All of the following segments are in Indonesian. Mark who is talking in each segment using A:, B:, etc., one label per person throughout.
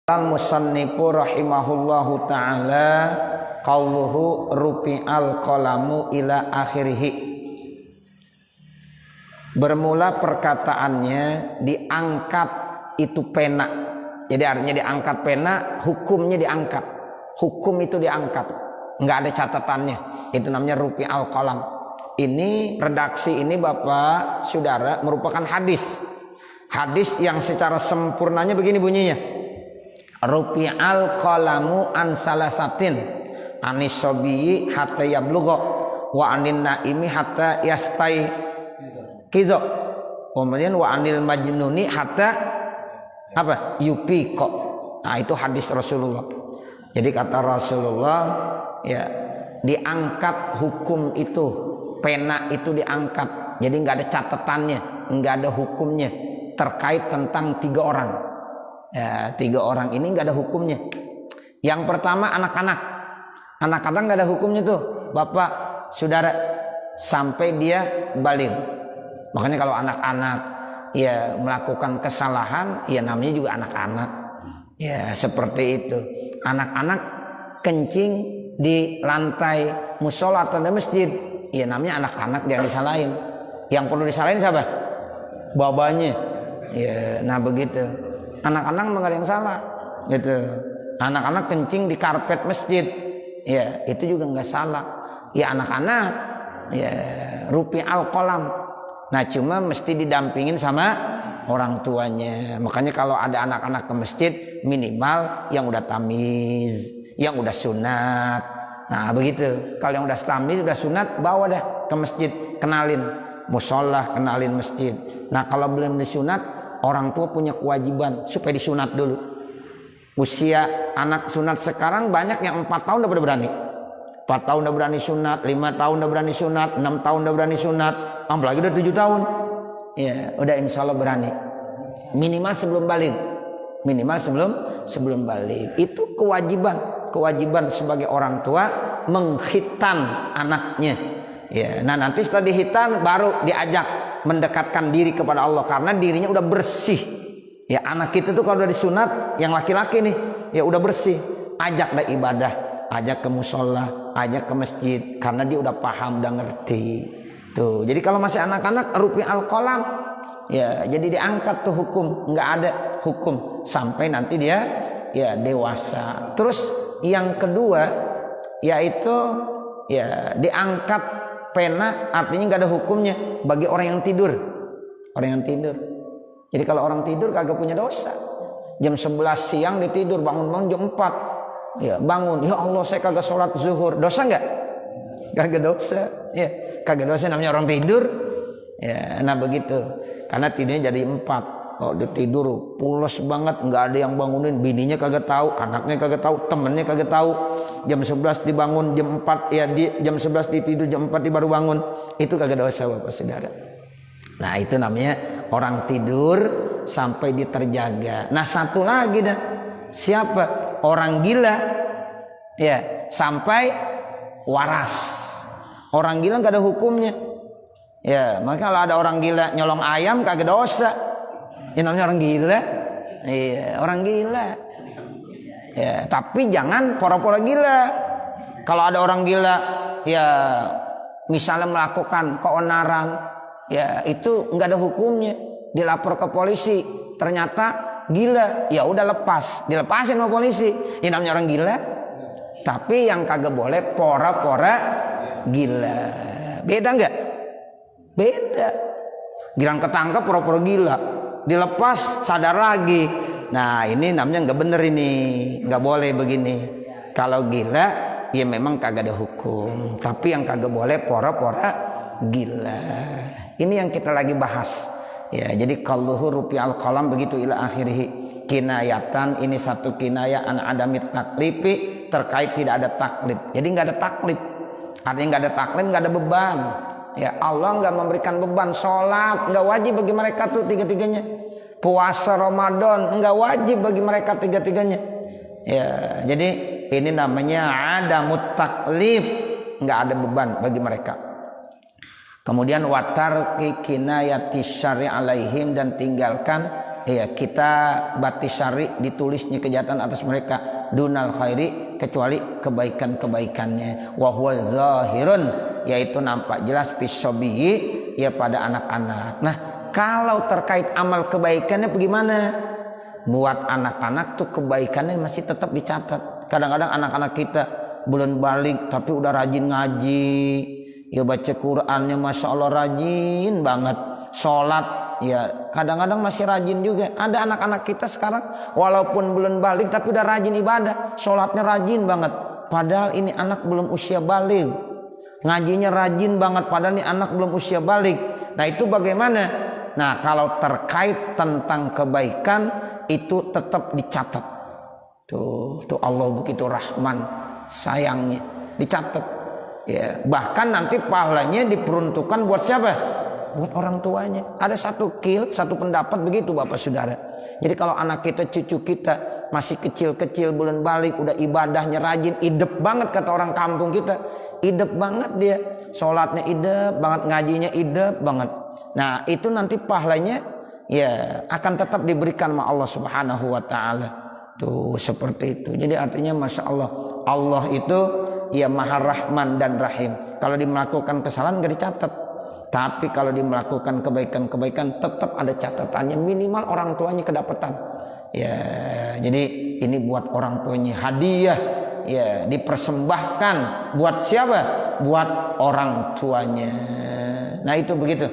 A: Al-musannifu rahimahullahu ta'ala qauluhu rufi'al qalamu ila akhirih. Bermula perkataannya diangkat itu pena. Jadi artinya diangkat pena, hukumnya diangkat. Hukum itu diangkat, nggak ada catatannya. Itu namanya rufi'al qalam. Ini redaksi ini Bapak Saudara merupakan hadis. Hadis yang secara sempurnanya begini bunyinya. Rufi'al qalamu an salasatin anis sobiyi hatta yablugha wa anin naimi hatta yastai kizo kemudian wa anil majnuni hatta apa yupiko. Nah itu hadis Rasulullah. Jadi kata Rasulullah ya, diangkat hukum itu, pena itu diangkat. Jadi nggak ada catatannya, nggak ada hukumnya terkait tentang 3 orang. Ya, 3 orang ini nggak ada hukumnya. Yang pertama anak-anak nggak ada hukumnya tuh Bapak Saudara sampai dia balik. Makanya kalau anak-anak ya melakukan kesalahan ya namanya juga anak-anak. Ya seperti itu. Anak-anak kencing di lantai musola atau di masjid ya namanya anak-anak, jangan disalahin. Yang perlu disalahin siapa? Babanya. Ya nah begitu. Anak-anak nggak ada yang salah gitu. Anak-anak kencing di karpet masjid ya itu juga nggak salah. Ya anak-anak ya rufi'al qalam. Nah cuma mesti didampingin sama orang tuanya. Makanya kalau ada anak-anak ke masjid minimal yang udah tamiz, yang udah sunat. Nah begitu. Kalau yang udah tamiz, udah sunat, bawa dah ke masjid, kenalin musola, kenalin masjid. Nah kalau belum disunat, orang tua punya kewajiban supaya disunat dulu. Usia anak sunat sekarang banyak yang 4 tahun udah berani. 4 tahun udah berani sunat, 5 tahun udah berani sunat, 6 tahun udah berani sunat, apalagi udah 7 tahun. Ya, udah insya Allah berani. Minimal sebelum balik. Minimal sebelum balik. Itu kewajiban sebagai orang tua menghitan anaknya. Ya, nah nanti setelah dihitan baru diajak mendekatkan diri kepada Allah karena dirinya udah bersih. Ya anak kita tuh kalau udah disunat yang laki-laki nih ya udah bersih. Ajak dah ibadah, ajak ke musola, ajak ke masjid karena dia udah paham, udah ngerti. Tuh, jadi kalau masih anak-anak rufi'al qalam ya jadi diangkat tuh hukum, nggak ada hukum sampai nanti dia ya dewasa. Terus yang kedua yaitu ya diangkat pena artinya nggak ada hukumnya bagi orang yang tidur. Orang yang tidur. Jadi kalau orang tidur kagak punya dosa. Jam 11 siang dia tidur, bangun jam 4. Ya, bangun, ya Allah saya kagak sholat zuhur. Dosa nggak? Kagak dosa. Ya, kagak dosa namanya orang tidur. Ya, nah begitu. Karena tidurnya jadi 4. Kalau dia tidur pulas banget, nggak ada yang bangunin, bininya kagak tahu, anaknya kagak tahu, temennya kagak tahu. Jam 11 dibangun, jam 4 ya jam 11 ditidur, jam 4 dia baru bangun. Itu kagak dosa Bapak Saudara. Nah, itu namanya orang tidur sampai dia terjaga. Nah, satu lagi dah. Siapa? Orang gila. Ya, sampai waras. Orang gila nggak ada hukumnya. Ya, maka kalau ada orang gila nyolong ayam kagak dosa. Ini namanya orang gila. Iya, orang gila. Ya, tapi jangan pura-pura gila. Kalau ada orang gila, ya misalnya melakukan keonaran, ya itu nggak ada hukumnya. Dilapor ke polisi, ternyata gila, ya udah lepas, dilepasin sama polisi. Ini namanya orang gila. Tapi yang kagak boleh pura-pura gila. Beda nggak? Beda. Girang ketangkep pura-pura gila. Dilepas sadar lagi. Nah ini namanya nggak bener, ini nggak boleh begini. Kalau gila ya memang kagak ada hukum, tapi yang kagak boleh pura-pura gila. Ini yang kita lagi bahas ya. Jadi qauluhu rufi'al qalam begitu ila akhirih. Kinayatan, ini satu kinayah an adamit taklifi, terkait tidak ada taklif. Jadi nggak ada taklif, artinya nggak ada taklif, nggak ada beban. Ya Allah nggak memberikan beban. Sholat nggak wajib bagi mereka tuh 3-3-nya. Puasa Ramadan nggak wajib bagi mereka 3-3-nya. Ya jadi ini namanya adamut taklif, nggak ada beban bagi mereka. Kemudian watar kinayati syari alaihim, dan tinggalkan ya kita batisari ditulisnya kejahatan atas mereka dunal khairi kecuali kebaikan-kebaikannya wa huwa zahirun yaitu nampak jelas fisobiyyi ya pada anak-anak. Nah kalau terkait amal kebaikannya bagaimana? Buat anak-anak tuh kebaikannya masih tetap dicatat. Kadang-kadang anak-anak kita bulan balik tapi udah rajin ngaji, ya baca Qur'annya masya Allah rajin banget, sholat ya kadang-kadang masih rajin juga. Ada anak-anak kita sekarang walaupun belum balik tapi udah rajin ibadah, sholatnya rajin banget. Padahal ini anak belum usia balik, ngajinya rajin banget. Padahal ini anak belum usia balik. Nah itu bagaimana? Nah kalau terkait tentang kebaikan itu tetap dicatat. Tuh Allah begitu rahman sayangnya dicatat. Ya, bahkan nanti pahalanya diperuntukkan buat siapa? Buat orang tuanya. Ada satu pendapat begitu Bapak Saudara. Jadi kalau anak kita, cucu kita masih kecil-kecil bulan balik udah ibadahnya rajin, idep banget kata orang kampung kita. Idep banget dia. Sholatnya idep banget, ngajinya idep banget. Nah, itu nanti pahalanya ya akan tetap diberikan sama Allah Subhanahu wa taala. Tuh seperti itu. Jadi artinya Masya Allah, Allah itu ya Maha Rahman dan Rahim. Kalau dia melakukan kesalahan gak dicatat. Tapi kalau dia melakukan kebaikan-kebaikan tetap ada catatannya, minimal orang tuanya kedapatan. Ya, jadi ini buat orang tuanya hadiah, ya dipersembahkan buat siapa? Buat orang tuanya. Nah itu begitu.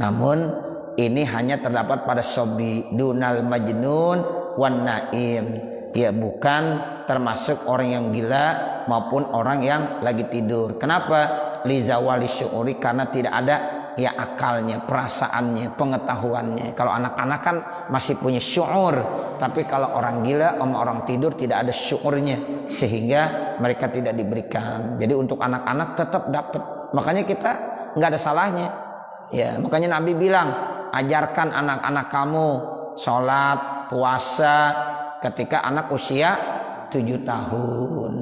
A: Namun ini hanya terdapat pada sobi dunal majnun wan naim. Ya bukan termasuk orang yang gila maupun orang yang lagi tidur. Kenapa? Lizawali syu'uri, karena tidak ada ya akalnya, perasaannya, pengetahuannya. Kalau anak-anak kan masih punya syu'ur, tapi kalau orang gila sama orang tidur tidak ada syu'urnya, sehingga mereka tidak diberikan. Jadi untuk anak-anak tetap dapat. Makanya kita nggak ada salahnya. Ya, makanya Nabi bilang, ajarkan anak-anak kamu sholat, puasa ketika anak usia 7 tahun.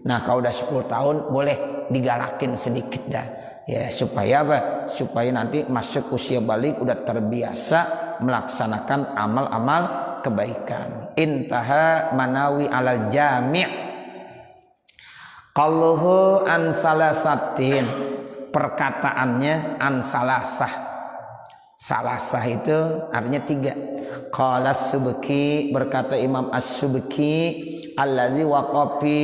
A: Nah, kalau udah 10 tahun boleh digalakin sedikit dah. Ya, supaya apa? Supaya nanti masuk usia balik udah terbiasa melaksanakan amal-amal kebaikan. Intaha manawi alal jami'. Qaluhu an salasatin. Perkataannya an salasah. Salasah itu artinya 3. Qala Subki, berkata Imam As-Subki, allazi waqafi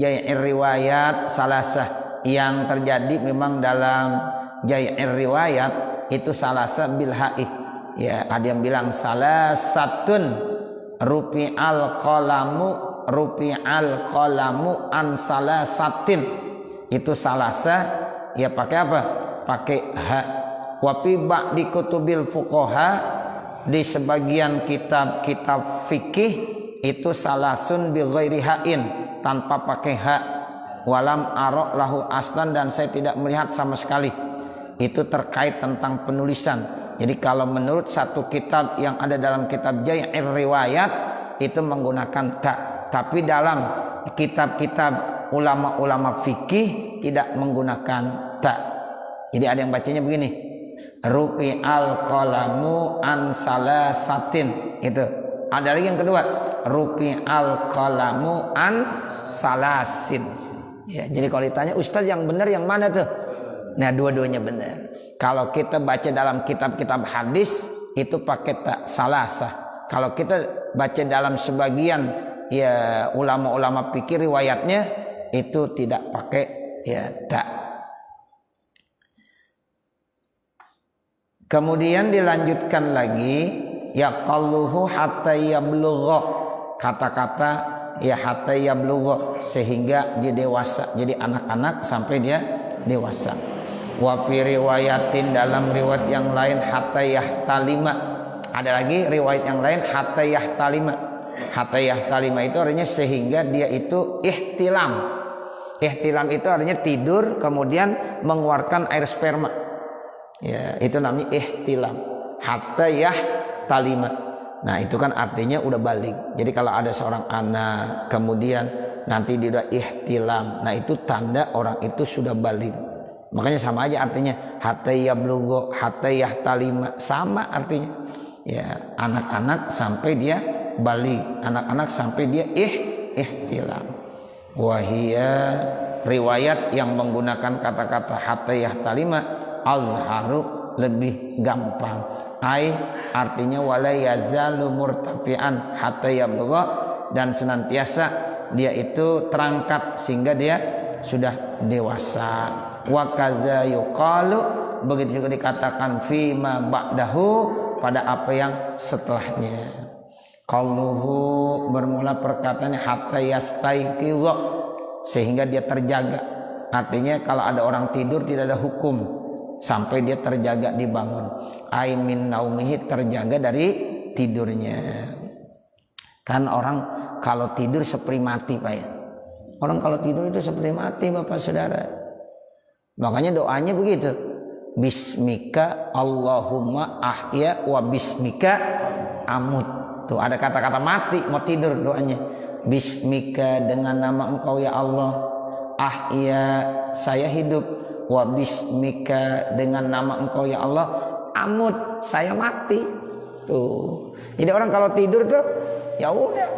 A: jai'ir riwayat salasah, yang terjadi memang dalam jai'ir riwayat itu salasah bil ha'i. Ya, ada yang bilang salasatun rufi'al qalamu an salasatin. Itu salasah ya pakai apa? Pakai ha. Wa fi ba'di kutubil fuqaha, di sebagian kitab-kitab fikih itu salasun bi ghairi ha'in, tanpa pakai ha. Walam arok lahu aslan, dan saya tidak melihat sama sekali. Itu terkait tentang penulisan. Jadi kalau menurut satu kitab yang ada dalam kitab Jai'ir Riwayat itu menggunakan ta, tapi dalam kitab-kitab ulama-ulama fikih tidak menggunakan ta. Jadi ada yang bacanya begini, rupi al qalamu an salasatin. Itu ada lagi yang kedua, rupi al qalamu an salasin. Ya, jadi kalau ditanya Ustaz yang benar yang mana tuh? Nah, dua-duanya benar. Kalau kita baca dalam kitab-kitab hadis itu pakai tak salasah. Kalau kita baca dalam sebagian ya ulama-ulama fikih riwayatnya itu tidak pakai ya tak. Kemudian dilanjutkan lagi, ya qalluhu hatta yablugha, kata-kata ya hatta yablugha, sehingga dia dewasa, jadi anak-anak sampai dia dewasa. Wa fi riwayatin, dalam riwayat yang lain hatta yahtalima, ada lagi riwayat yang lain hatta yahtalima. Hatta yahtalima itu artinya sehingga dia itu ihtilam. Ihtilam itu artinya tidur kemudian mengeluarkan air sperma. Ya, itu namanya ihtilam. Hatta yahtalima. Nah, itu kan artinya udah balik. Jadi kalau ada seorang anak kemudian nanti dia udah ihtilam, nah itu tanda orang itu sudah balik. Makanya sama aja artinya hatta yablugha, hatta yahtalima, sama artinya. Ya, anak-anak sampai dia balik, anak-anak sampai dia ihtilam. Wahia riwayat yang menggunakan kata-kata hatta yahtalima azharu lebih gampang. Artinya wala yazalu murtafi'an hatta yablugha, dan senantiasa dia itu terangkat sehingga dia sudah dewasa. Wa kadza yuqalu, begitu juga dikatakan fi ma ba'dahu, pada apa yang setelahnya. Qauluhu, bermula perkataannya hatta yastaiqidha, sehingga dia terjaga. Artinya kalau ada orang tidur tidak ada hukum sampai dia terjaga dibangun. Ai min naumihi, terjaga dari tidurnya. Kan orang kalau tidur seperti mati, Pak ya. Orang kalau tidur itu seperti mati, Bapak Saudara. Makanya doanya begitu. Bismika Allahumma ahya wa bismika amut. Tuh ada kata-kata mati, mau tidur doanya. Bismika, dengan nama Engkau ya Allah. Ahya, saya hidup. Wa bismika, dengan nama Engkau ya Allah. Amut, saya mati. Tuh. Jadi orang kalau tidur tuh ya udah,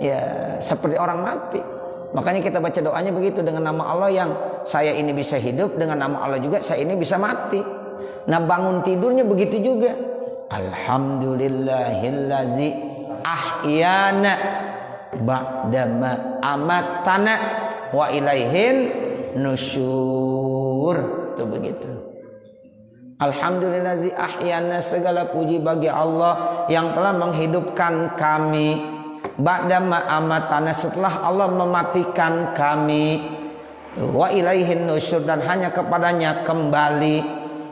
A: ya seperti orang mati. Makanya kita baca doanya begitu, dengan nama Allah yang saya ini bisa hidup, dengan nama Allah juga saya ini bisa mati. Nah bangun tidurnya begitu juga. Alhamdulillahillazi ahyana ba'dama amatana wa ilaihin nusyur. Itu begitu. Alhamdulillahi ahyana, segala puji bagi Allah yang telah menghidupkan kami. Ba'dama amatana, setelah Allah mematikan kami. Wa ilaihin nusyur, dan hanya kepadanya kembali.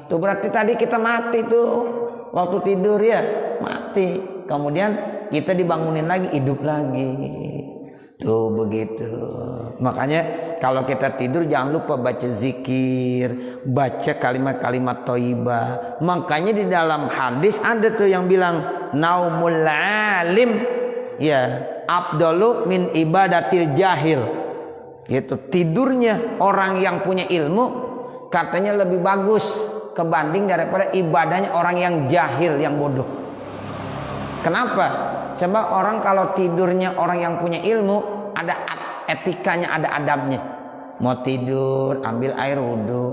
A: Itu berarti tadi kita mati tuh waktu tidur ya, mati. Kemudian kita dibangunin lagi, hidup lagi. Tuh begitu. Makanya kalau kita tidur jangan lupa baca zikir, baca kalimat-kalimat thayyibah. Makanya di dalam hadis ada tuh yang bilang naumul alim ya afdalu min ibadatil jahil. Itu tidurnya orang yang punya ilmu katanya lebih bagus kebanding daripada ibadahnya orang yang jahil, yang bodoh. Kenapa? Sebab orang kalau tidurnya orang yang punya ilmu, ada etikanya, ada adabnya. Mau tidur ambil air wudhu,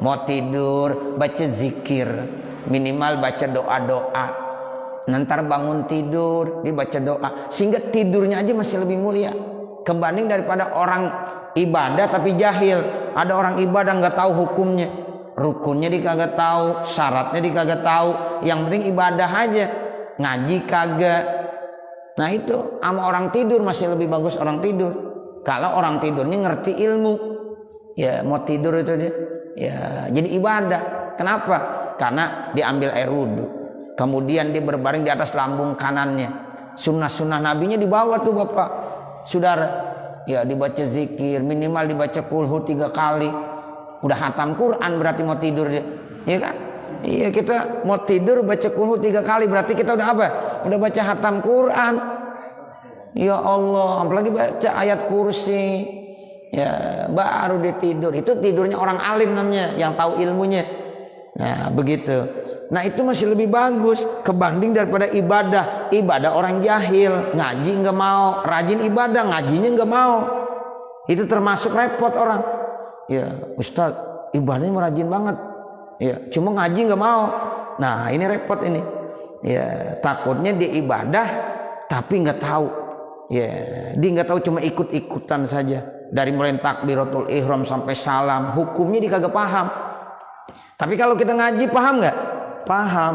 A: mau tidur baca zikir, minimal baca doa-doa. Nanti bangun tidur dibaca doa, sehingga tidurnya aja masih lebih mulia kebanding daripada orang ibadah tapi jahil. Ada orang ibadah nggak tahu hukumnya, rukunnya dia kagak tahu, syaratnya dia kagak tahu, yang penting ibadah aja, ngaji kagak. Nah itu sama orang tidur masih lebih bagus orang tidur. Kalau orang tidurnya ngerti ilmu, ya mau tidur itu dia, ya jadi ibadah. Kenapa? Karena diambil air wudhu, kemudian dia berbaring di atas lambung kanannya. Sunnah-sunnah nabinya dibawa tuh Bapak Saudara. Ya dibaca zikir, minimal dibaca kulhu 3 kali. Udah hatam Quran berarti mau tidur dia, ya kan? Iya, kita mau tidur baca kulhu 3 kali berarti kita udah apa? Udah baca hatam Quran. Ya Allah, apalagi baca ayat kursi. Ya, baru dia tidur. Itu tidurnya orang alim namanya, yang tahu ilmunya. Nah, begitu. Nah, itu masih lebih bagus kebanding daripada ibadah orang jahil, ngaji nggak mau, rajin ibadah, ngajinya nggak mau. Itu termasuk repot orang. Ya, Ustaz, ibadahnya rajin banget. Ya, cuma ngaji nggak mau. Nah, ini repot ini. Ya, takutnya dia ibadah tapi nggak tahu. Ya, dia nggak tahu, cuma ikut-ikutan saja. Dari mulai takbiratul ihram sampai salam, hukumnya dia kagak paham. Tapi kalau kita ngaji paham nggak? Paham.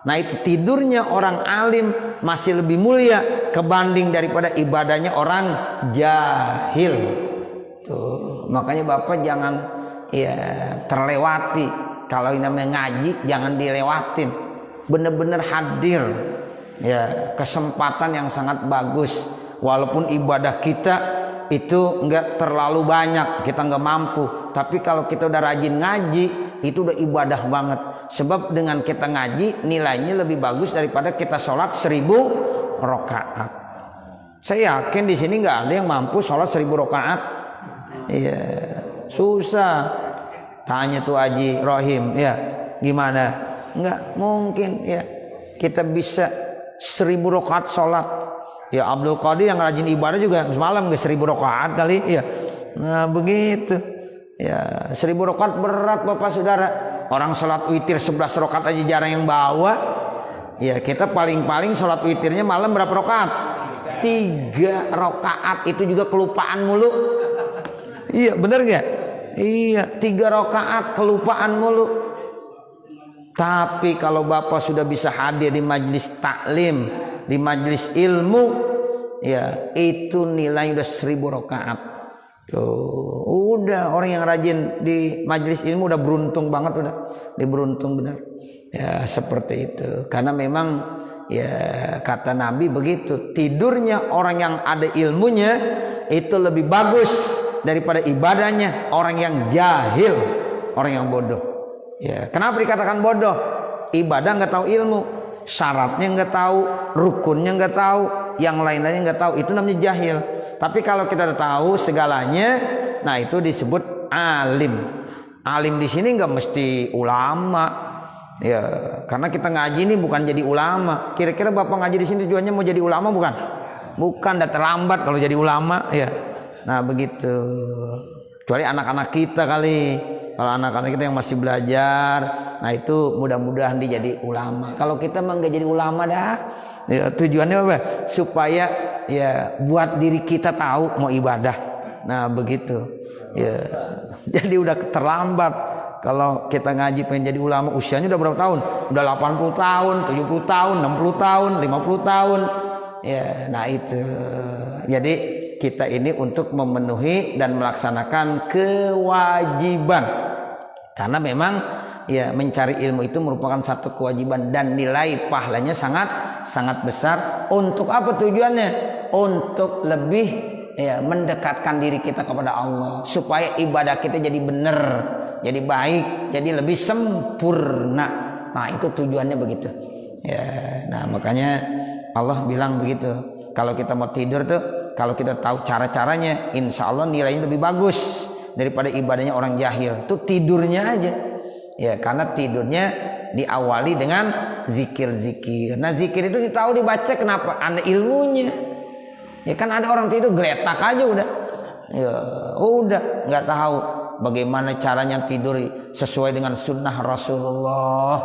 A: Nah, itu tidurnya orang alim masih lebih mulia kebanding daripada ibadahnya orang jahil. Tuh, makanya Bapak jangan ya terlewati. Kalau ini namanya ngaji jangan dilewatin. Bener-bener hadir. Ya, kesempatan yang sangat bagus. Walaupun ibadah kita itu enggak terlalu banyak, kita enggak mampu, tapi kalau kita udah rajin ngaji itu udah ibadah banget. Sebab dengan kita ngaji nilainya lebih bagus daripada kita sholat 1000 rakaat. Saya yakin di sini nggak ada yang mampu sholat 1000 rakaat. Iya, susah. Tanya tuh Haji Rohim, ya gimana? Nggak mungkin, ya. kita bisa 1000 rakaat sholat. Ya Abdul Qadir yang rajin ibadah juga semalam ke 1000 rakaat kali ya. Nah begitu ya, 1000 rakaat berat Bapak Saudara. Orang sholat witir 11 rakaat aja jarang yang bawa. Ya kita paling-paling sholat witirnya malam berapa rakaat? 3 rakaat, itu juga kelupaan mulu. Iya bener gak? Iya 3 rakaat kelupaan mulu. Tapi kalau Bapak sudah bisa hadir di majelis taklim, di majelis ilmu, ya itu nilainya udah 1000 rakaat. Tuh, udah orang yang rajin di majelis ilmu udah beruntung banget, udah diberuntung benar. Ya seperti itu. Karena memang ya kata Nabi begitu, tidurnya orang yang ada ilmunya itu lebih bagus daripada ibadahnya orang yang jahil, orang yang bodoh. Ya, kenapa dikatakan bodoh? Ibadah nggak tahu ilmu, syaratnya nggak tahu, rukunnya nggak tahu, yang lain-lainnya nggak tahu, itu namanya jahil. Tapi kalau kita udah tahu segalanya, nah itu disebut alim. Alim di sini nggak mesti ulama, ya, karena kita ngaji ini bukan jadi ulama. Kira-kira Bapak ngaji di sini tujuannya mau jadi ulama bukan? Bukan, udah terlambat kalau jadi ulama, ya. Nah begitu. Kecuali anak-anak kita kali. Kalau anak-anak kita yang masih belajar, nah itu mudah-mudahan dia jadi ulama. Kalau kita mah nggak jadi ulama dah, ya, tujuannya apa? Supaya ya buat diri kita tahu mau ibadah. Nah begitu. Ya, jadi udah terlambat. Kalau kita ngaji pengen jadi ulama, usianya udah berapa tahun? Udah 80 tahun, 70 tahun, 60 tahun, 50 tahun. Ya, nah itu. Jadi kita ini untuk memenuhi dan melaksanakan kewajiban. Karena memang ya mencari ilmu itu merupakan satu kewajiban dan nilai pahalanya sangat besar. Untuk apa tujuannya? Untuk lebih ya mendekatkan diri kita kepada Allah, supaya ibadah kita jadi benar, jadi baik, jadi lebih sempurna. Nah, itu tujuannya begitu. Ya, nah makanya Allah bilang begitu. Kalau kita mau tidur tuh, kalau kita tahu cara-caranya, insya Allah nilainya lebih bagus daripada ibadahnya orang jahil. Tuh tidurnya aja. Ya, karena tidurnya diawali dengan zikir-zikir. Nah, zikir itu tahu dibaca kenapa? Ada ilmunya. Ya kan ada orang tidur geletak aja udah. Ya, udah nggak tahu bagaimana caranya tidur sesuai dengan sunnah Rasulullah.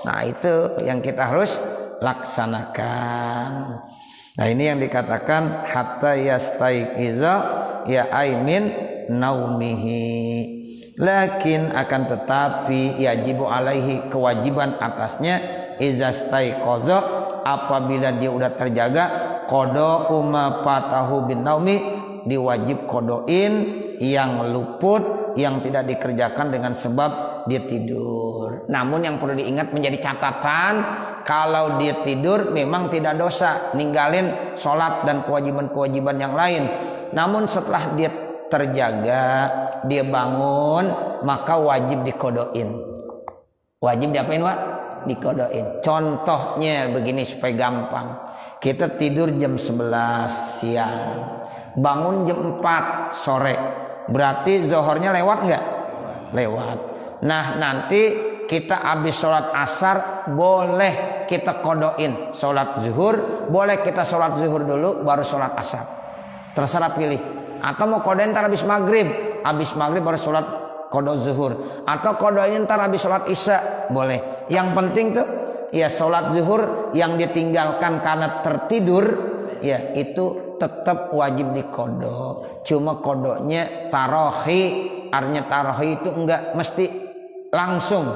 A: Nah, itu yang kita harus laksanakan. Nah, ini yang dikatakan hatta yastaiqiza ya aimin naumihi. Lakin akan tetapi yajibu alaihi, kewajiban atasnya, izastaiqaza, apabila dia udah terjaga, qada umma fatahu bin naumi, diwajib kodoin yang luput, yang tidak dikerjakan dengan sebab dia tidur. Namun yang perlu diingat menjadi catatan, kalau dia tidur memang tidak dosa ninggalin sholat dan kewajiban-kewajiban yang lain. Namun setelah dia terjaga, dia bangun, maka wajib dikodoin. Wajib diapain, Pak? Dikodoin. Contohnya begini supaya gampang. Kita tidur jam 11 siang, bangun jam 4 sore. Berarti zuhurnya lewat nggak? Lewat. Nah, nanti kita habis sholat asar, boleh kita kodoin sholat zuhur, boleh kita sholat zuhur dulu baru sholat asar, terserah pilih. Atau mau kodoin ntar habis maghrib baru sholat kodo zuhur, atau kodoin ntar habis sholat isya, boleh. Yang penting tuh ya sholat zuhur yang ditinggalkan karena tertidur, ya itu tetap wajib dikodo. Cuma kodonya tarohi. Artinya tarohi itu enggak mesti langsung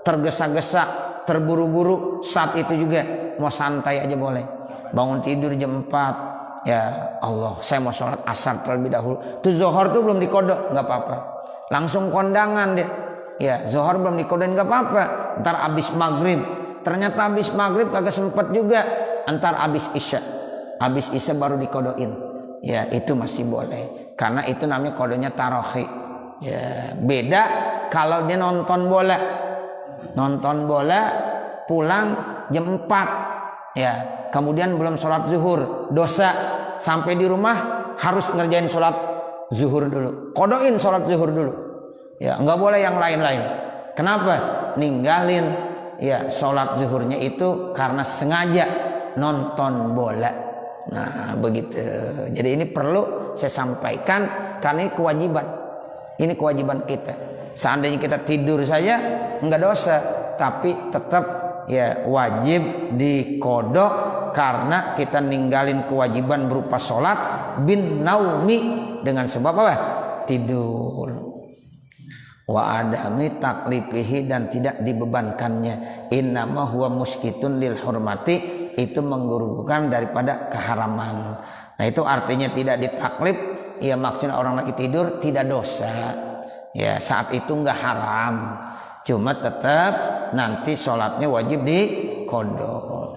A: tergesa-gesa, terburu-buru. Saat itu juga mau santai aja boleh. Bangun tidur jam 4, ya Allah saya mau sholat asar terlebih dahulu. Itu zuhur tuh belum dikodok, nggak apa-apa. Langsung kondangan deh. Ya zuhur belum dikodokin nggak apa-apa. Ntar abis maghrib, ternyata abis maghrib kagak sempet juga. Ntar abis isya baru dikodoin. Ya itu masih boleh. Karena itu namanya kodonya tarohi. Ya, beda kalau dia nonton bola pulang jam 4, ya kemudian belum sholat zuhur, dosa. Sampai di rumah harus ngerjain sholat zuhur dulu, kodoin sholat zuhur dulu, ya nggak boleh yang lain-lain. Kenapa? Ninggalin ya sholat zuhurnya itu karena sengaja nonton bola. Nah begitu. Jadi ini perlu saya sampaikan karena ini kewajiban. Ini kewajiban kita. Seandainya kita tidur saja enggak dosa, tapi tetap ya wajib dikodok karena kita ninggalin kewajiban berupa sholat bin naumi dengan sebab apa? Tidur. Wa adami taklifihi dan tidak dibebankannya. Innama huwa muskitun lil hurmati, itu menggugurkan daripada keharaman. Nah itu artinya tidak ditaklif, ya maksudnya orang lagi tidur tidak dosa. Ya saat itu enggak haram, cuma tetap nanti sholatnya wajib diqodho.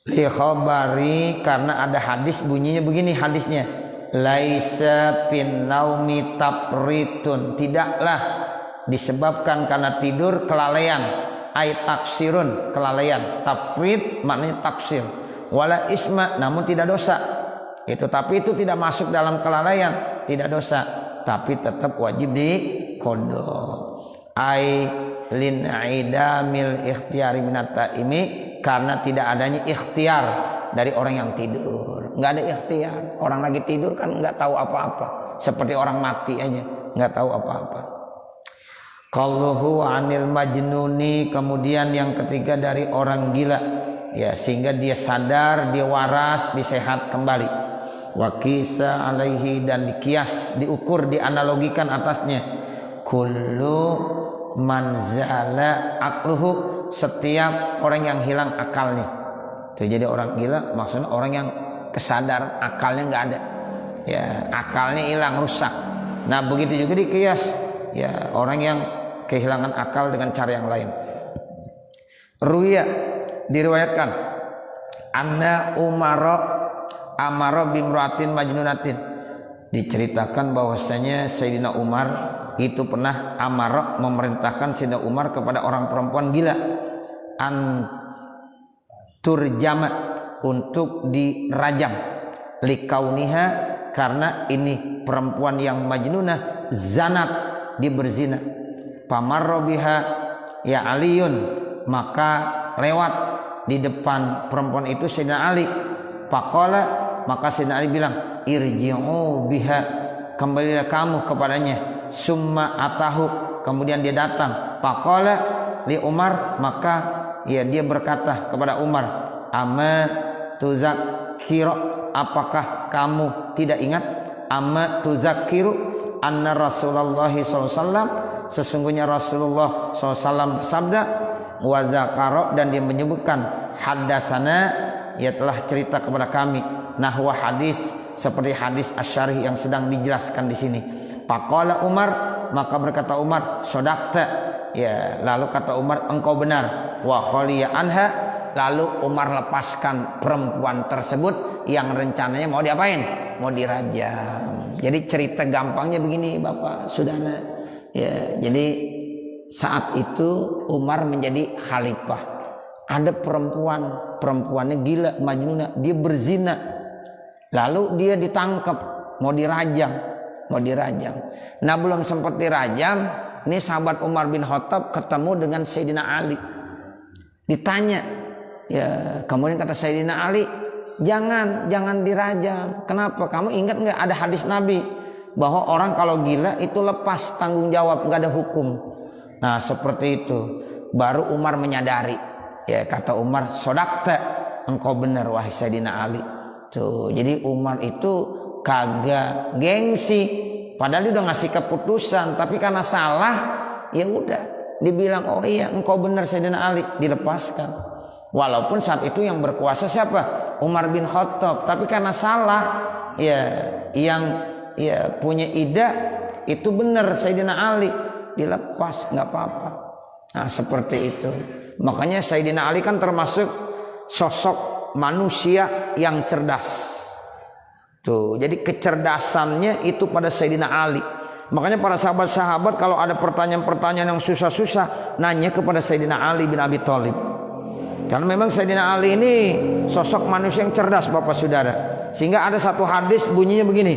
A: Li khabari, karena ada hadis bunyinya begini hadisnya. Laisa fin naumi tafritun, tidaklah disebabkan karena tidur kelalaian. Ai taksirun, kelalaian. Tafrit maknanya taksir. Wala isma, namun tidak dosa. Tapi itu tidak masuk dalam kelalaian, tidak dosa, tapi tetap wajib diqodho. Ai lin idamil ikhtiyari minat taimi, karena tidak adanya ikhtiar dari orang yang tidur. Nggak ada ikhtiar. Orang lagi tidur kan nggak tahu apa-apa, seperti orang mati aja nggak tahu apa-apa. Qalluhu anil majnuni, kemudian yang ketiga dari orang gila, ya sehingga dia sadar, dia waras, disehat kembali. Wa qisa alaihi, dan dikias, diukur, dianalogikan atasnya. Kullu manzala aqluhu, setiap orang yang hilang akalnya. Tuh, jadi orang gila maksudnya orang yang kesadaran akalnya nggak ada, ya akalnya hilang, rusak. Nah begitu juga dikias, ya orang yang kehilangan akal dengan cara yang lain. Ruya, diriwayatkan, anna amara bimratin majnunatin, diceritakan bahwasanya Sayyidina Umar itu pernah amara, memerintahkan Sayyidina Umar kepada orang perempuan gila, turjama, untuk dirajam, likauniha, karena ini perempuan yang majnunah, zanat, dia berzina. Pamarra biha ya Aliun, maka lewat di depan perempuan itu Sayyidina Ali. Faqala, maka Sayyidina Ali bilang, irji'u biha, kembalilah kamu kepadanya. Summa atahu, kemudian dia datang. Faqala li Umar, maka ya dia berkata kepada Umar, ama tuzakiru, apakah kamu tidak ingat? Ama tuzakiru anna Rasulullah SAW, sesungguhnya Rasulullah SAW bersabda, wa zakaro, dan dia menyebutkan, hadasana, ia telah cerita kepada kami, nahwa hadis, seperti hadis asyarih yang sedang dijelaskan di sini. Faqala Umar, maka berkata Umar, sodakta, ya lalu kata Umar, engkau benar. Wa khaliya anha, lalu Umar lepaskan perempuan tersebut yang rencananya mau diapain? Mau dirajam. Jadi cerita gampangnya begini Bapak Saudara. Ya, jadi saat itu Umar menjadi khalifah. Ada perempuannya gila, majnunah, dia berzina. Lalu dia ditangkap, mau dirajam. Nah, belum sempat dirajam, ini sahabat Umar bin Khattab ketemu dengan Sayyidina Ali. Ditanya, ya kemudian kata Sayyidina Ali, jangan dirajam. Kenapa? Kamu ingat nggak ada hadis Nabi bahwa orang kalau gila itu lepas tanggung jawab, nggak ada hukum. Nah seperti itu baru Umar menyadari. Ya kata Umar, sodakta, engkau benar wahai Sayyidina Ali. Tuh, jadi Umar itu kagak gengsi, padahal dia udah ngasih keputusan, tapi karena salah ya udah dibilang, oh iya engkau benar Sayyidina Ali, dilepaskan. Walaupun saat itu yang berkuasa siapa? Umar bin Khattab, tapi karena salah ya yang ya punya ida itu benar Sayyidina Ali, dilepas, nggak apa-apa. Nah seperti itu. Makanya Sayyidina Ali kan termasuk sosok manusia yang cerdas. Tuh, jadi kecerdasannya itu pada Sayyidina Ali. Makanya para sahabat-sahabat kalau ada pertanyaan-pertanyaan yang susah-susah, nanya kepada Sayyidina Ali bin Abi Thalib. Karena memang Sayyidina Ali ini sosok manusia yang cerdas Bapak Saudara. Sehingga ada satu hadis bunyinya begini,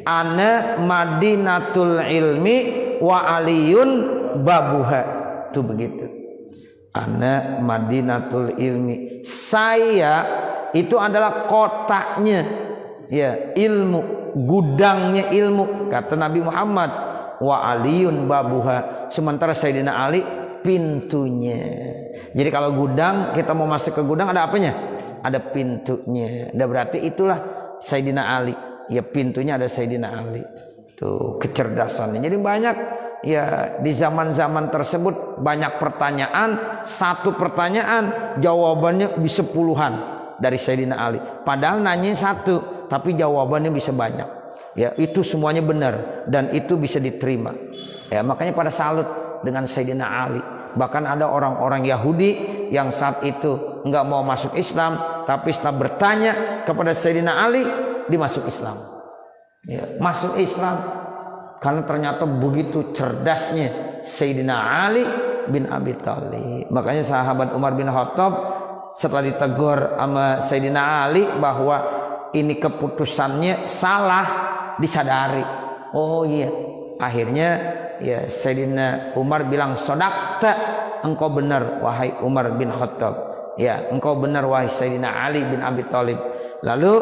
A: ana madinatul ilmi wa aliyun babuha. Itu begitu. Ana Madinatul Ilmi. Saya itu adalah kotanya ya ilmu, gudangnya ilmu, kata Nabi Muhammad. Wa Aliyun babuha, sementara Sayyidina Ali pintunya. Jadi kalau gudang, kita mau masuk ke gudang ada apanya? Ada pintunya. Dan berarti itulah Sayyidina Ali. Ya pintunya ada Sayyidina Ali. Tuh kecerdasannya. Jadi banyak ya di zaman-zaman tersebut banyak pertanyaan, satu pertanyaan jawabannya bisa puluhan dari Sayyidina Ali. Padahal nanya satu, tapi jawabannya bisa banyak. Ya itu semuanya benar dan itu bisa diterima. Ya makanya pada salut dengan Sayyidina Ali. Bahkan ada orang-orang Yahudi yang saat itu enggak mau masuk Islam, tapi setelah bertanya kepada Sayyidina Ali, dimasuk Islam. Ya, masuk Islam karena ternyata begitu cerdasnya Sayyidina Ali bin Abi Thalib. Makanya sahabat Umar bin Khattab setelah ditegur sama Sayyidina Ali bahwa ini keputusannya salah, disadari. Oh iya, akhirnya ya Sayyidina Umar bilang, sodakta, engkau benar wahai Umar bin Khattab. Ya engkau benar wahai Sayyidina Ali bin Abi Thalib. Lalu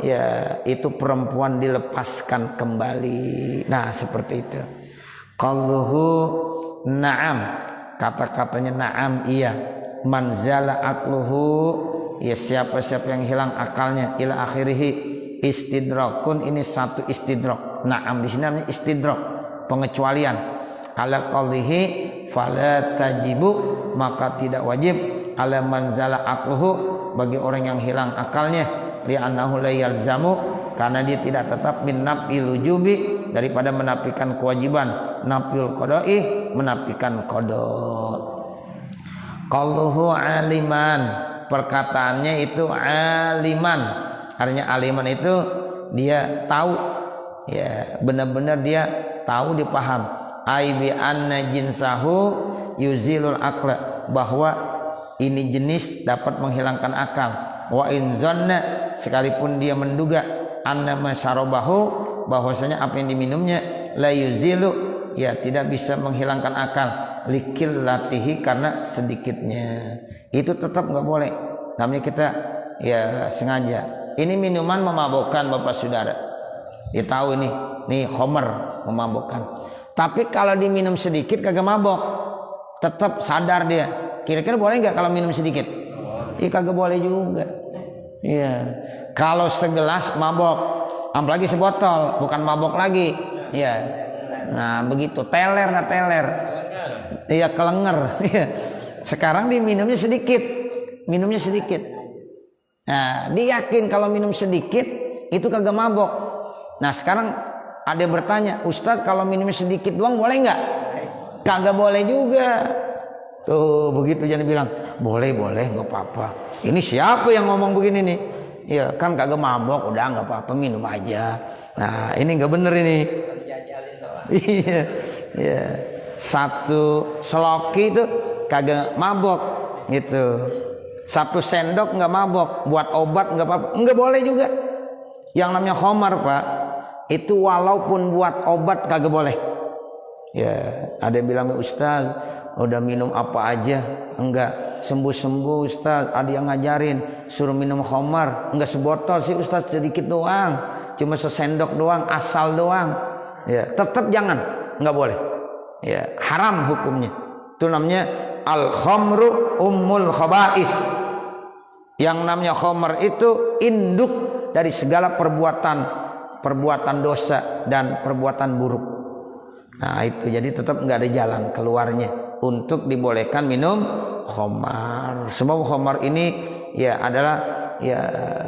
A: ya itu perempuan dilepaskan kembali. Nah seperti itu. Qaluhu na'am, kata-katanya na'am iya. Manzala akluhu, ya siapa-siapa yang hilang akalnya, ila akhirihi istidrakun, ini satu istidrak. Na'am di sini namanya istidrak, pengecualian. Ala qalihi fala tajibu, maka tidak wajib ala manzala akluhu, bagi orang yang hilang akalnya, li'annahu la yalzamu, karena dia tidak tetap min nafil wujubi, daripada menafikan kewajiban, nafil qada'i, menafikan qada. Qaluhu aliman, perkataannya itu aliman, artinya aliman itu dia tahu, ya benar-benar dia tahu, dipaham. Ai bi anna jinsahu yuzilul aqla, bahwa ini jenis dapat menghilangkan akal. Wa in zanna, sekalipun dia menduga, anna masyarabahu, bahwasanya apa yang diminumnya, la yuzilu, ya tidak bisa menghilangkan akal, likil latihi, karena sedikitnya. Itu tetap nggak boleh. Namanya kita ya sengaja. Ini minuman memabukkan Bapak Saudara. Dia tahu ini khamr memabukkan. Tapi kalau diminum sedikit kagak mabok, tetap sadar dia. Kira-kira boleh nggak kalau minum sedikit? Iya kagak boleh juga. Iya. Kalau segelas mabok, apalagi sebotol, bukan mabok lagi. Iya. Nah begitu, teler nggak teler? Iya kelenger. Sekarang diminumnya sedikit, Nah dia yakin kalau minum sedikit itu kagak mabok. Nah sekarang ada yang bertanya, Ustaz kalau minumnya sedikit doang boleh nggak? Kagak boleh juga. Tuh begitu jangan bilang boleh nggak apa-apa. Ini siapa yang ngomong begini nih? Ya kan kagak mabok, udah nggak apa-apa minum aja. Nah ini nggak bener ini. Iya, ya. Satu seloki itu kagak mabok gitu. Satu sendok nggak mabok, buat obat nggak apa-apa, nggak boleh juga. Yang namanya khamar Pak, itu walaupun buat obat kagak boleh. Ya ada yang bilang, Ustaz udah minum apa aja enggak sembuh-sembuh Ustaz. Ada yang ngajarin suruh minum khamar, enggak sebotol sih Ustaz, sedikit doang, cuma sesendok doang, asal doang. Ya tetap jangan, enggak boleh. Ya haram hukumnya. Itu namanya al khamru ummul khaba'is. Yang namanya khamar itu induk dari segala perbuatan dosa dan perbuatan buruk. Nah itu jadi tetap nggak ada jalan keluarnya untuk dibolehkan minum khamar. Sebab khamar ini ya adalah ya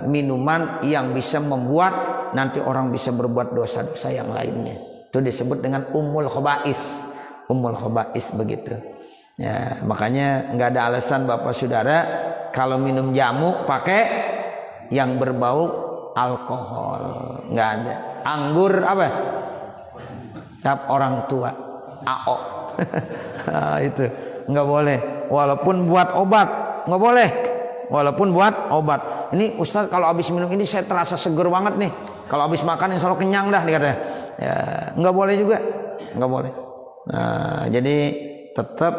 A: minuman yang bisa membuat nanti orang bisa berbuat dosa-dosa yang lainnya. Itu disebut dengan ummul khaba'is. Ummul khaba'is begitu. Ya makanya nggak ada alasan Bapak Saudara kalau minum jamu pakai yang berbau alkohol, nggak ada. Anggur apa? Cap orang tua, AO. Nah, itu nggak boleh. Walaupun buat obat nggak boleh. Walaupun buat obat. Ini Ustaz kalau habis minum ini saya terasa seger banget nih. Kalau habis makan insya Allah kenyang dah dikatanya. Ya nggak boleh juga, nggak boleh. Nah jadi tetap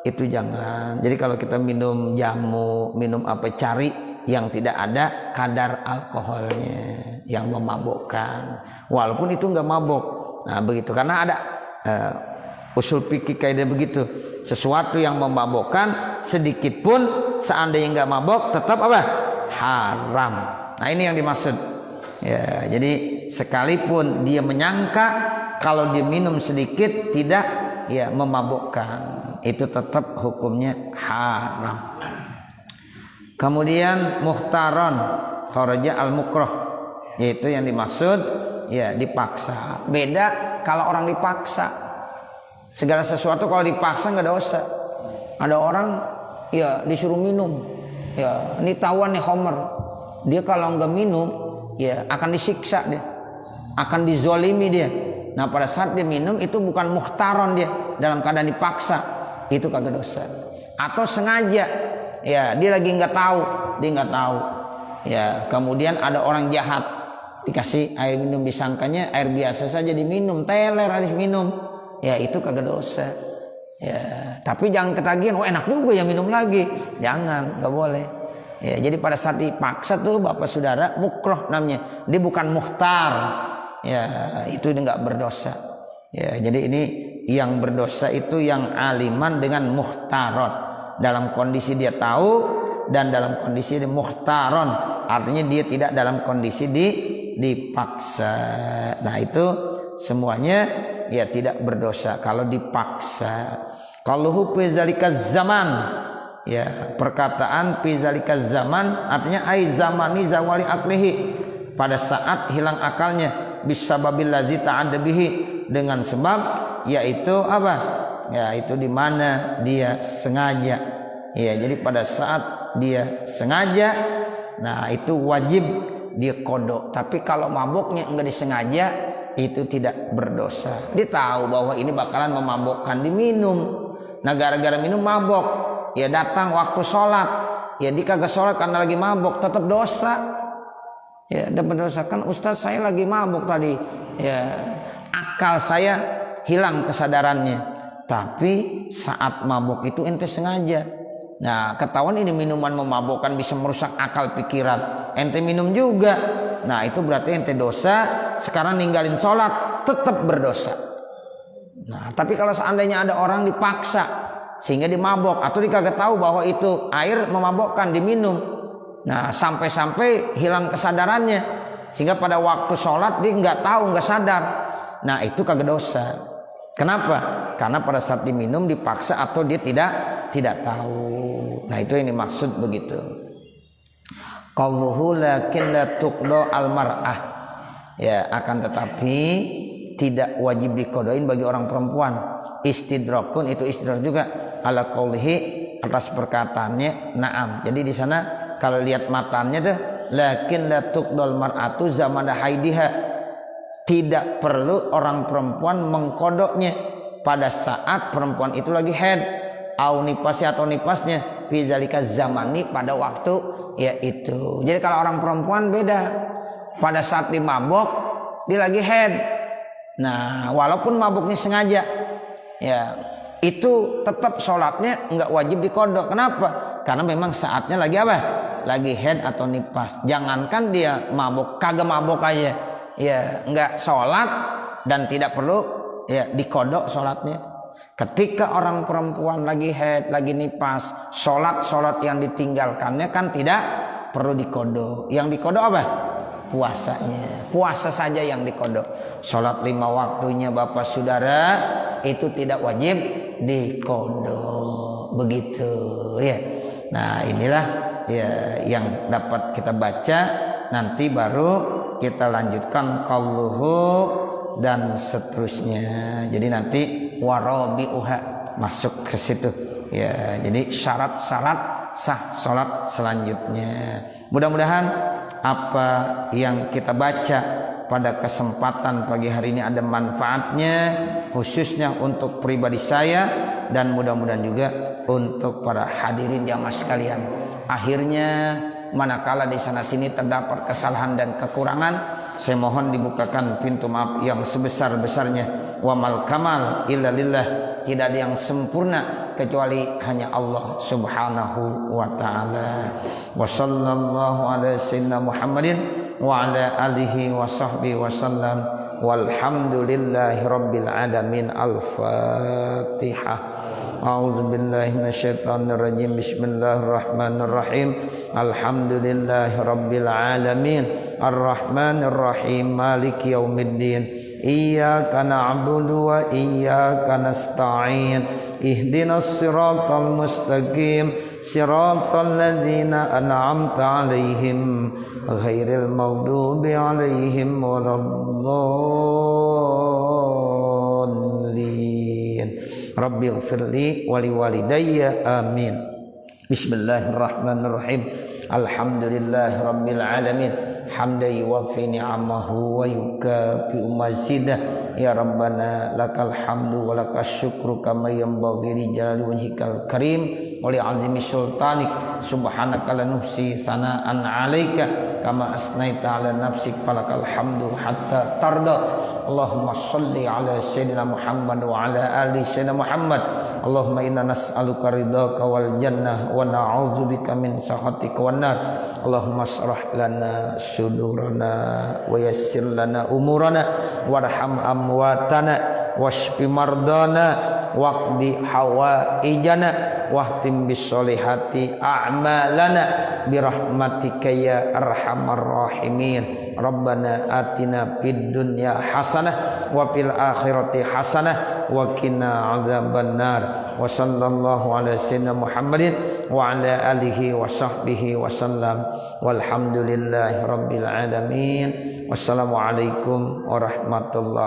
A: itu jangan. Jadi kalau kita minum jamu, minum apa, cari yang tidak ada kadar alkoholnya yang memabukkan, walaupun itu enggak mabuk. Nah begitu, karena ada usul fikih kaidah begitu, sesuatu yang memabukkan sedikit pun seandainya enggak mabuk tetap apa? Haram. Nah ini yang dimaksud ya. Jadi sekalipun dia menyangka kalau dia minum sedikit tidak ya memabukkan, itu tetap hukumnya haram. Kemudian muhtaron kharaja al-mukrah, yaitu yang dimaksud ya dipaksa. Beda kalau orang dipaksa. Segala sesuatu kalau dipaksa nggak dosa. Ada orang ya disuruh minum, ya ini tahuan nih homer, dia kalau nggak minum ya akan disiksa dia, akan dizolimi dia. Nah pada saat dia minum itu bukan muhtaron, dia dalam keadaan dipaksa, itu kagak dosa. Atau sengaja ya dia lagi nggak tahu, dia nggak tahu ya, kemudian ada orang jahat dikasih air minum, disangkanya air biasa saja diminum, teler habis minum, ya itu kagak dosa ya. Tapi jangan ketagihan, oh enak juga ya minum lagi, jangan, nggak boleh ya. Jadi pada saat dipaksa tuh bapak saudara mukroh namanya, dia bukan muhtar ya, itu dia nggak berdosa ya. Jadi ini yang berdosa itu yang aliman dengan muhtaron, dalam kondisi dia tahu dan dalam kondisi dia muhtaron, artinya dia tidak dalam kondisi dipaksa. Nah itu semuanya ya tidak berdosa kalau dipaksa. Kalau fi zalika zaman ya, perkataan fi zalika zaman artinya ai zamani zawali aklihi, pada saat hilang akalnya, bisababil lazi ta'adda bihi, dengan sebab yaitu apa? Ya itu di mana dia sengaja. Ya jadi pada saat dia sengaja, nah itu wajib dia kodok. Tapi kalau mabuknya enggak disengaja, itu tidak berdosa. Dia tahu bahwa ini bakalan memabukkan, diminum. Nah gara-gara minum mabuk, ya datang waktu sholat, ya dia kagak sholat karena lagi mabuk, tetap dosa. Ya dapat dosa. Kan Ustadz saya lagi mabuk tadi, ya akal saya hilang kesadarannya, tapi saat mabuk itu ente sengaja. Nah ketahuan ini minuman memabukkan, bisa merusak akal pikiran, ente minum juga, nah itu berarti ente dosa. Sekarang ninggalin sholat tetap berdosa. Nah tapi kalau seandainya ada orang dipaksa sehingga dia mabok, atau dia kagak tahu bahwa itu air memabukkan diminum, nah sampai-sampai hilang kesadarannya sehingga pada waktu sholat dia nggak tahu, nggak sadar, nah itu kagak dosa. Kenapa? Karena pada saat diminum dipaksa atau dia tidak tahu. Nah itu yang dimaksud begitu. Qauluhu lakin la tuqda al mar'ah, ya akan tetapi tidak wajib diqadain bagi orang perempuan. Istidrakun, itu istidrak juga ala qaulihi, atas perkataannya na'am. Jadi di sana kalau lihat matanya tuh lakin la tuqdal mar'atu zamana haidiha, tidak perlu orang perempuan mengkodoknya pada saat perempuan itu lagi haid, au nipasnya atau nipasnya, fi zalika zamani, pada waktu yaitu. Jadi kalau orang perempuan beda, pada saat dia mabuk dia lagi haid. Nah walaupun mabuknya sengaja ya, itu tetap sholatnya nggak wajib dikodok. Kenapa? Karena memang saatnya lagi apa? Lagi haid atau nipas. Jangankan dia mabuk, kagak mabuk aja ya nggak sholat dan tidak perlu ya dikodok sholatnya. Ketika orang perempuan lagi haid, lagi nipas, sholat yang ditinggalkannya kan tidak perlu dikodok. Yang dikodok apa? Puasanya. Puasa saja yang dikodok. Sholat 5 waktunya bapak saudara itu tidak wajib dikodok, begitu ya. Nah inilah ya yang dapat kita baca. Nanti baru kita lanjutkan qauluhu dan seterusnya. Jadi nanti warabi'uha masuk ke situ ya. Jadi syarat-syarat sah sholat selanjutnya. Mudah-mudahan apa yang kita baca pada kesempatan pagi hari ini ada manfaatnya, khususnya untuk pribadi saya dan mudah-mudahan juga untuk para hadirin jamaah sekalian. Akhirnya manakala di sana sini terdapat kesalahan dan kekurangan, saya mohon dibukakan pintu maaf yang sebesar-besarnya. Wa mal kamal illa lillah, tidak ada yang sempurna kecuali hanya Allah Subhanahu wa taala. Wa sallallahu ala sayyidina Muhammadin wa ala alihi wa sahbihi wasallam. Walhamdulillahi rabbil alamin. Al-Fatihah. A'udzu billahi minasyaitonir rajim. Bismillahirrahmanirrahim. Alhamdulillahi rabbil alamin. Arrahmanir rahim. Maliki yaumiddin. Iyyaka na'budu wa iyyaka nasta'in. Ihdinas siratal mustaqim. Siratal ladzina an'amta 'alaihim ghairil maghdubi 'alaihim waladdallin. Rabbighfirli wa liwalidayya amin. Bismillahirrahmanirrahim. Alhamdulillahi rabbil alamin. Hamdan yuwaffi ni'amahu wa yukafi'u mazidah. Ya Rabbana lakal hamdu wa lakas syukru kama yanbaghi li jalali wajhikal karim wa li 'azimi sultanik. Subhanaka la nuhsi sana'an 'alaika kama asnaita 'ala nafsik falakal hamdu hatta tarda. Allahumma shalli 'ala sayyidina Muhammad wa 'ala ali sayyidina Muhammad. Allahumma inna nas'aluka ridhaka wal jannah wa na'udzubika min sakhatika wan nar. Allahumma shrah lana sudurana wa yassir lana umurana warham amwatana washfi mardana waqdi hawaijana wahtim bisolihati a'malana birahmatika ya arhamar rahimin. Rabbana atina fid dunya hasanah wa fil akhirati hasanah wa qina adzabannar. Wa sallallahu ala sayyidina Muhammadin wa ala alihi wa sahbihi wasallam. Walhamdulillahi rabbil alamin. Wassalamualaikum warahmatullahi